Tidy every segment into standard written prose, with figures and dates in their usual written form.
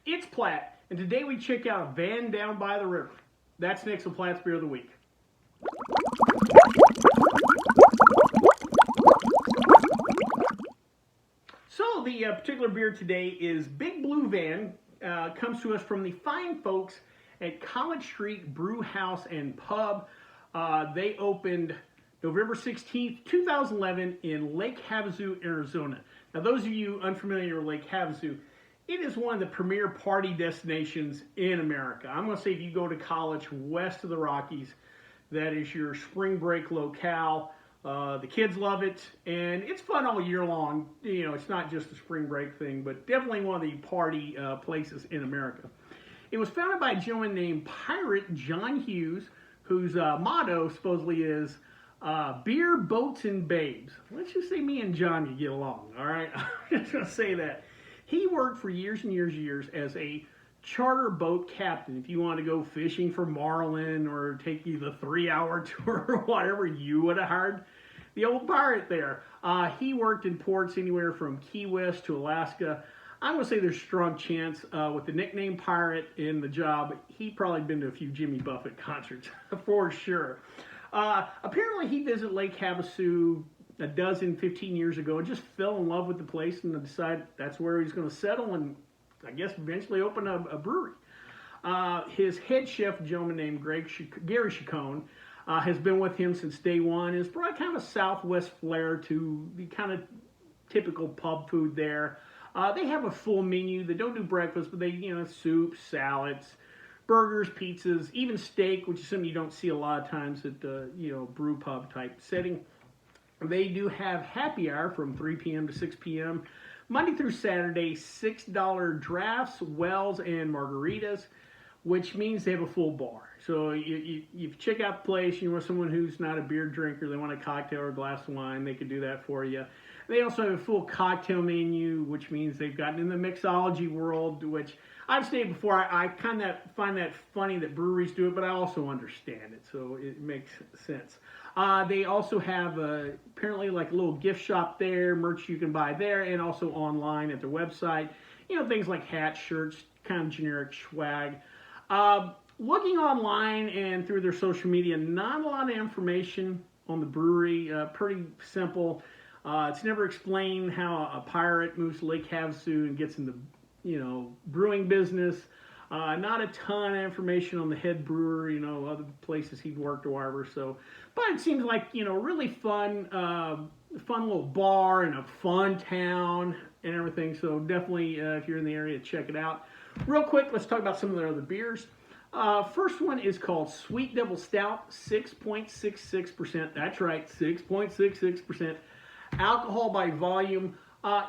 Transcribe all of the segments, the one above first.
It's Platt, and today we check out a van down by the river. That's next on Platt's Beer of the Week. So the particular beer today is Big Blue Van. Comes to us from the fine folks at College Street Brew House and Pub. They opened November 16th, 2011 in Lake Havasu, Arizona. Now those of you unfamiliar with Lake Havasu, it is one of the premier party destinations in America. I'm going to say if you go to college west of the Rockies, that is your spring break locale. The kids love it, and it's fun all year long. You know, it's not just a spring break thing, but definitely one of the party places in America. It was founded by a gentleman named Pirate John Hughes, whose motto supposedly is beer, boats, and babes. Let's just say me and John can get along, all right? I'm just going to say that. He worked for years and years and years as a charter boat captain. If you want to go fishing for marlin or take you the 3-hour tour or whatever, you would have hired the old pirate there. He worked in ports anywhere from Key West to Alaska. I'm going to say there's a strong chance with the nickname Pirate in the job, he'd probably been to a few Jimmy Buffett concerts for sure. Apparently he visited Lake Havasu 15 years ago and just fell in love with the place and decided that's where he's going to settle and I guess eventually open a brewery. His head chef, a gentleman named Gary Chacon, has been with him since day one. It's brought kind of a Southwest flair to the kind of typical pub food there. They have a full menu. They don't do breakfast, but they, soups, salads, burgers, pizzas, even steak, which is something you don't see a lot of times at brew pub type setting. They do have happy hour from 3 p.m. to 6 p.m. Monday through Saturday, $6 drafts, wells, and margaritas, which means they have a full bar. So you check out the place, you want someone who's not a beer drinker, they want a cocktail or a glass of wine, they can do that for you. They also have a full cocktail menu, which means they've gotten in the mixology world, which I've stated before, I kind of find that funny that breweries do it, but I also understand it, so it makes sense. They also have apparently like a little gift shop there, merch you can buy there, and also online at their website. Things like hats, shirts, kind of generic swag. Looking online and through their social media, not a lot of information on the brewery. Pretty simple. It's never explained how a pirate moves to Lake Havasu and gets in the brewing business. Not a ton of information on the head brewer, other places he'd worked or whatever. So, but it seems like, really fun little bar and a fun town and everything. So definitely, if you're in the area, check it out. Real quick, let's talk about some of their other beers. First one is called Sweet Devil Stout, 6.66%. That's right, 6.66% alcohol by volume.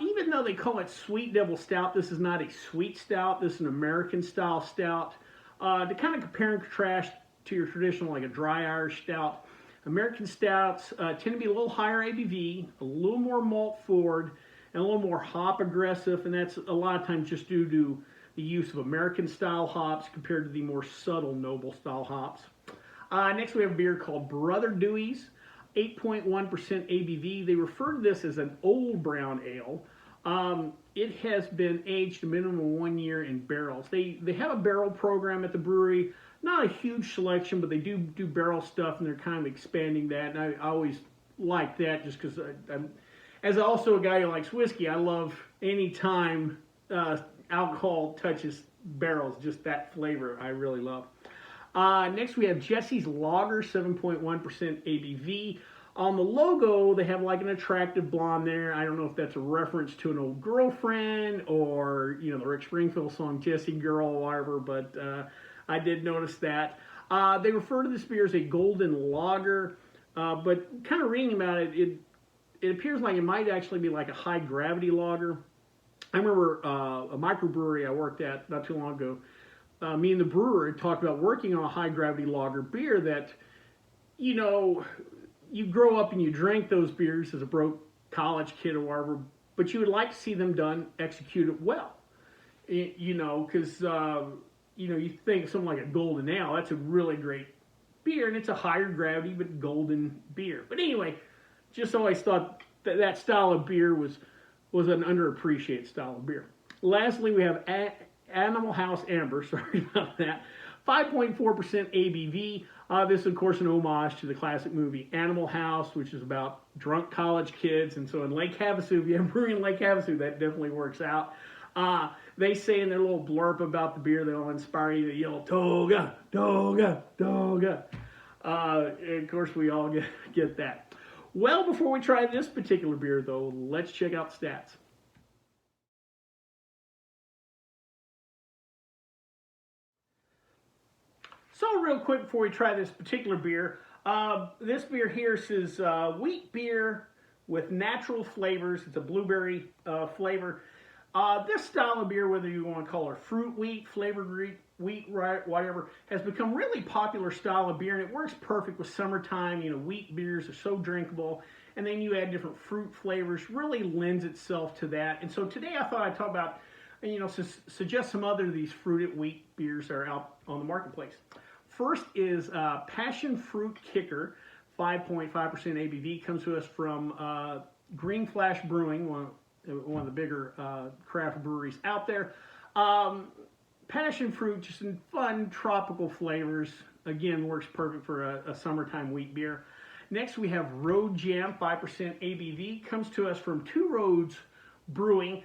Even though they call it Sweet Devil Stout, this is not a sweet stout. This is an American-style stout. To kind of compare and contrast to your traditional, like a dry Irish stout, American stouts tend to be a little higher ABV, a little more malt forward, and a little more hop aggressive, and that's a lot of times just due to the use of American-style hops compared to the more subtle noble-style hops. Next, we have a beer called Brother Dewey's. 8.1% ABV. They refer to this as an old brown ale. It has been aged a minimum of 1 year in barrels. They have a barrel program at the brewery. Not a huge selection, but they do barrel stuff, and they're kind of expanding that. And I always like that just because as also a guy who likes whiskey, I love any time alcohol touches barrels, just that flavor I really love. Next, we have Jesse's Lager, 7.1% ABV. On the logo, they have like an attractive blonde there. I don't know if that's a reference to an old girlfriend or, the Rick Springfield song, Jessie Girl or whatever, but I did notice that. They refer to this beer as a golden lager, but kind of reading about it, it appears like it might actually be like a high-gravity lager. I remember a microbrewery I worked at not too long ago. Me and the brewer talked about working on a high-gravity lager beer that, you grow up and you drink those beers as a broke college kid or whatever, but you would like to see them executed well. Because, you think of something like a golden ale, that's a really great beer, and it's a higher gravity but golden beer. But anyway, just always thought that style of beer was an underappreciated style of beer. Lastly, we have Animal House Amber. Sorry about that. 5.4% ABV. This, of course, an homage to the classic movie Animal House, which is about drunk college kids. And so in Lake Havasu, if you have brewing in Lake Havasu, that definitely works out. They say in their little blurb about the beer, they'll inspire you to yell, "Toga, Toga, Toga." Of course, we all get that. Well, before we try this particular beer, though, let's check out the stats. So real quick before we try this particular beer, this beer here says wheat beer with natural flavors. It's a blueberry flavor. This style of beer, whether you want to call it fruit wheat, flavored wheat, right, whatever, has become really popular style of beer, and it works perfect with summertime. You know, wheat beers are so drinkable, and then you add different fruit flavors, really lends itself to that. And so today I thought I'd talk about, you know, suggest some other of these fruited wheat beers that are out on the marketplace. First is Passion Fruit Kicker, 5.5% ABV. Comes to us from Green Flash Brewing, one of the bigger craft breweries out there. Passion fruit, just in fun tropical flavors. Again, works perfect for a summertime wheat beer. Next, we have Road Jam, 5% ABV. Comes to us from Two Roads Brewing.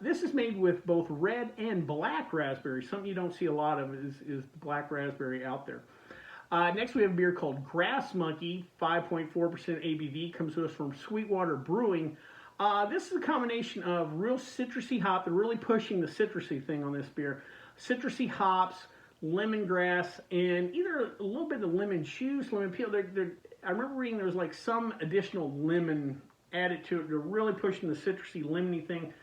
This is made with both red and black raspberry. Something you don't see a lot of is black raspberry out there. Next, we have a beer called Grass Monkey, 5.4% ABV. Comes to us from Sweetwater Brewing. This is a combination of real citrusy hop. They're really pushing the citrusy thing on this beer. Citrusy hops, lemongrass, and either a little bit of lemon juice, lemon peel. I remember reading there was like some additional lemon added to it. They're really pushing the citrusy, lemony thing.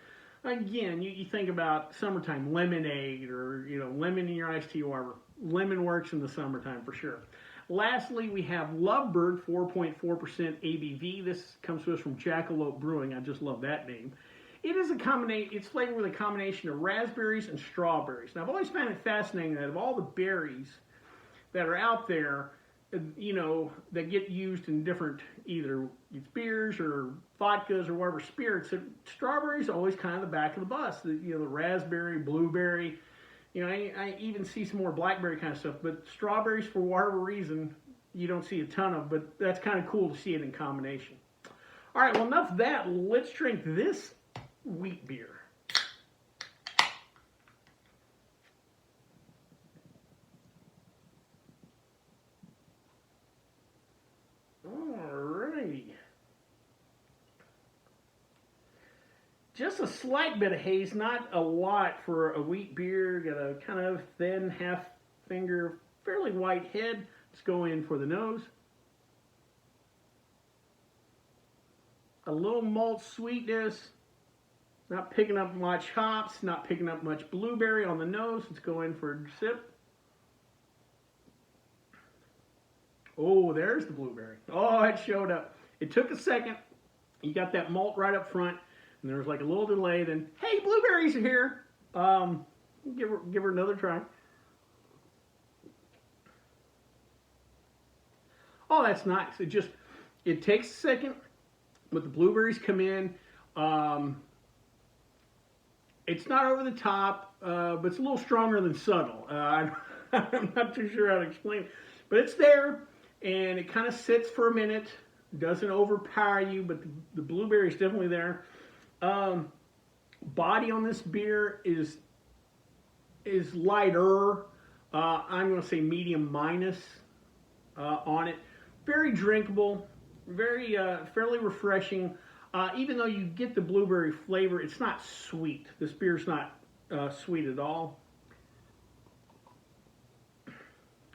Again, you think about summertime lemonade or, you know, lemon in your iced tea or whatever. Lemon works in the summertime for sure. Lastly, we have Lovebird, 4.4% ABV. This comes to us from Jackalope Brewing. I just love that name. It is it's flavored with a combination of raspberries and strawberries. Now, I've always found it fascinating that of all the berries that are out there, you know, that get used in different, either it's beers or vodkas or whatever spirits, strawberries are always kind of the back of the bus. The raspberry, blueberry, you know, I even see some more blackberry kind of stuff, but strawberries, for whatever reason, you don't see a ton of, but that's kind of cool to see it in combination. All right, well, enough of that. Let's drink this wheat beer. Alrighty. Just a slight bit of haze, not a lot for a wheat beer. Got a kind of thin half finger, fairly white head. Let's go in for the nose. A little malt sweetness. Not picking up much hops, not picking up much blueberry on the nose. Let's go in for a sip. Oh, there's the blueberry. Oh, it showed up. It took a second. You got that malt right up front, and there was like a little delay. Then, hey, blueberries are here. Give her another try. Oh, that's nice. It takes a second, but the blueberries come in. It's not over the top, but it's a little stronger than subtle. I'm not too sure how to explain it, but it's there. And it kind of sits for a minute, doesn't overpower you, but the blueberry is definitely there. Body on this beer is lighter. I'm going to say medium minus on it. Very drinkable, very fairly refreshing. Even though you get the blueberry flavor, it's not sweet. This beer's not sweet at all.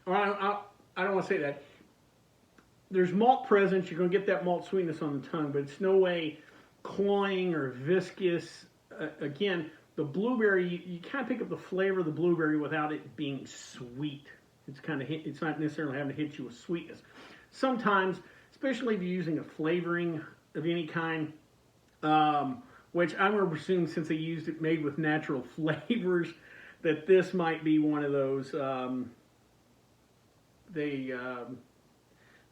I don't want to say that. There's malt presence. You're going to get that malt sweetness on the tongue, but it's no way cloying or viscous. Again, the blueberry, you kind of pick up the flavor of the blueberry without it being sweet. It's not necessarily having to hit you with sweetness. Sometimes, especially if you're using a flavoring of any kind, which I'm going to presume since they used it made with natural flavors, that this might be one of those.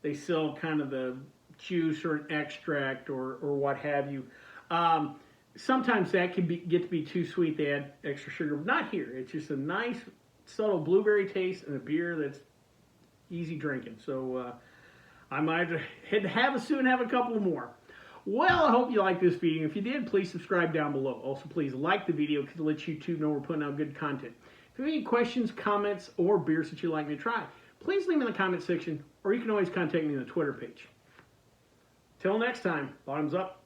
They sell kind of the juice or an extract or what have you. sometimes that can get to be too sweet. They add extra sugar. Not here. It's just a nice, subtle blueberry taste and a beer that's easy drinking. So I might have soon have a couple more. Well, I hope you liked this video. If you did, please subscribe down below. Also, please like the video because it lets YouTube know we're putting out good content. If you have any questions, comments, or beers that you'd like me to try, please leave them in the comment section, or you can always contact me on the Twitter page. Till next time, bottoms up.